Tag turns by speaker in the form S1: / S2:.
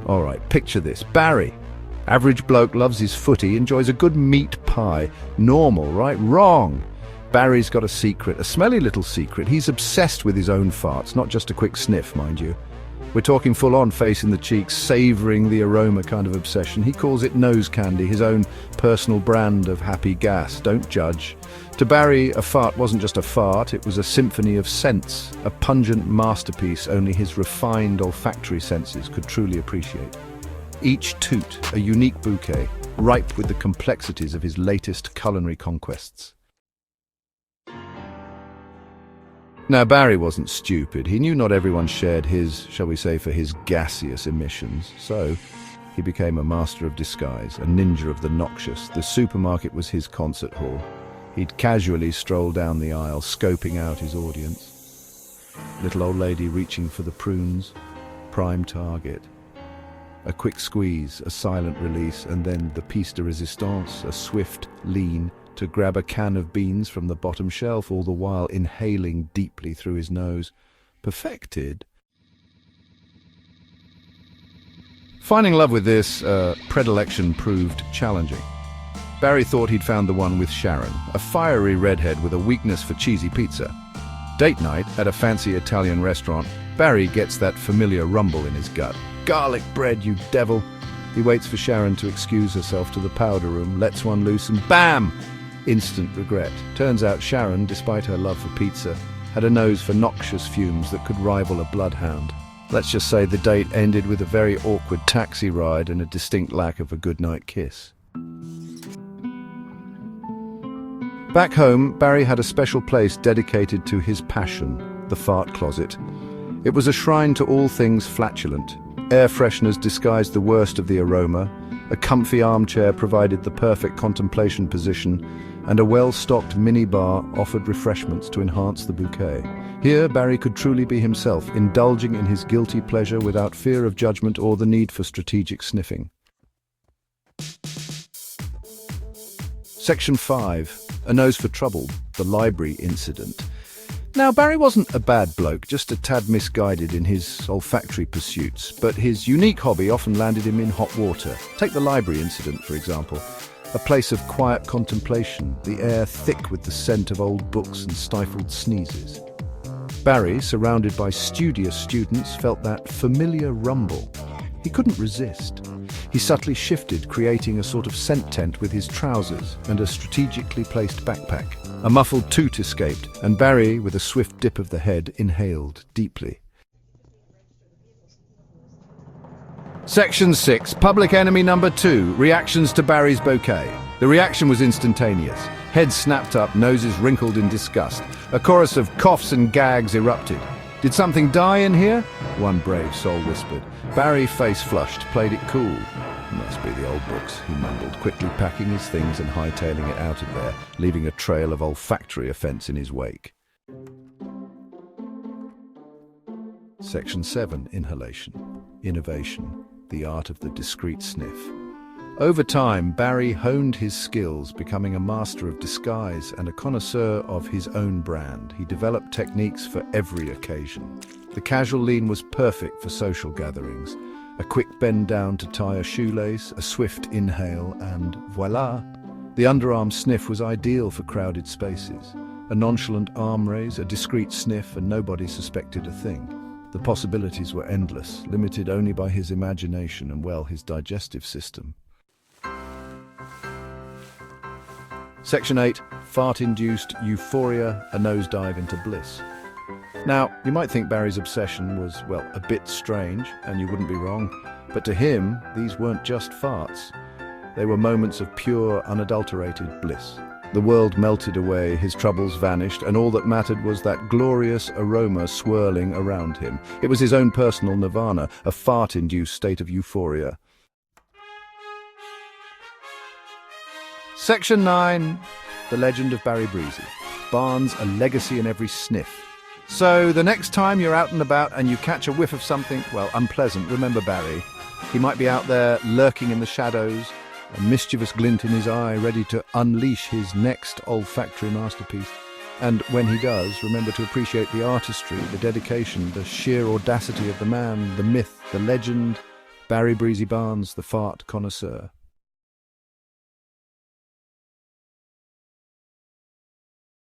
S1: All right, picture this. Barry. Average bloke, loves his footy, enjoys a good meat pie. Normal, right? Wrong. Barry's got a secret, a smelly little secret. He's obsessed with his own farts, not just a quick sniff, mind you. We're talking full-on face in the cheeks, savouring the aroma kind of obsession. He calls it nose candy, his own personal brand of happy gas. Don't judge. To Barry, a fart wasn't just a fart, it was a symphony of scents, a pungent masterpiece only his refined olfactory senses could truly appreciate. Each toot, a unique bouquet, ripe with the complexities of his latest culinary conquests. Now, Barry wasn't stupid. He knew not everyone shared his, shall we say, for his gaseous emissions. So, he became a master of disguise, a ninja of the noxious. The supermarket was his concert hall. He'd casually stroll down the aisle, scoping out his audience. Little old lady reaching for the prunes, prime target. A quick squeeze, a silent release, and then the piece de resistance, a swift lean, to grab a can of beans from the bottom shelf, all the while inhaling deeply through his nose. Perfected. Finding love with this predilection proved challenging. Barry thought he'd found the one with Sharon, a fiery redhead with a weakness for cheesy pizza. Date night at a fancy Italian restaurant, Barry gets that familiar rumble in his gut. Garlic bread, you devil! He waits for Sharon to excuse herself to the powder room, lets one loose, and BAM! Instant regret. Turns out Sharon, despite her love for pizza, had a nose for noxious fumes that could rival a bloodhound. Let's just say the date ended with a very awkward taxi ride and a distinct lack of a goodnight kiss. Back home, Barry had a special place dedicated to his passion, the fart closet. It was a shrine to all things flatulent. Air fresheners disguised the worst of the aroma, a comfy armchair provided the perfect contemplation position, and a well-stocked minibar offered refreshments to enhance the bouquet. Here, Barry could truly be himself, indulging in his guilty pleasure without fear of judgment or the need for strategic sniffing. Section 5. A nose for trouble, the library incident. Now, Barry wasn't a bad bloke, just a tad misguided in his olfactory pursuits, but his unique hobby often landed him in hot water. Take the library incident, for example. A place of quiet contemplation, the air thick with the scent of old books and stifled sneezes. Barry, surrounded by studious students, felt that familiar rumble. He couldn't resist. He subtly shifted, creating a sort of scent tent with his trousers and a strategically placed backpack. A muffled toot escaped, and Barry, with a swift dip of the head, inhaled deeply. Section 6. Public enemy number 2. Reactions to Barry's bouquet. The reaction was instantaneous. Heads snapped up, noses wrinkled in disgust. A chorus of coughs and gags erupted. "Did something die in here?" one brave soul whispered. Barry, face flushed, played it cool. "Must be the old books," he mumbled, quickly packing his things and hightailing it out of there, leaving a trail of olfactory offence in his wake. Section 7. Inhalation. Innovation. The art of the discreet sniff. Over time, Barry honed his skills, becoming a master of disguise and a connoisseur of his own brand. He developed techniques for every occasion. The casual lean was perfect for social gatherings. A quick bend down to tie a shoelace, a swift inhale, and voila! The underarm sniff was ideal for crowded spaces. A nonchalant arm raise, a discreet sniff, and nobody suspected a thing. The possibilities were endless, limited only by his imagination and, well, his digestive system. Section 8. Fart-induced euphoria, a nosedive into bliss. Now, you might think Barry's obsession was, well, a bit strange, and you wouldn't be wrong, but to him, these weren't just farts. They were moments of pure, unadulterated bliss. The world melted away, his troubles vanished, and all that mattered was that glorious aroma swirling around him. It was his own personal nirvana, a fart-induced state of euphoria. Section 9. The Legend of Barry Breezy. Barnes, a legacy in every sniff. So, the next time you're out and about and you catch a whiff of something, well, unpleasant, remember Barry. He might be out there, lurking in the shadows, a mischievous glint in his eye, ready to unleash his next olfactory masterpiece. And when he does, remember to appreciate the artistry, the dedication, the sheer audacity of the man, the myth, the legend. Barry Breezy Barnes, the Fart Connoisseur.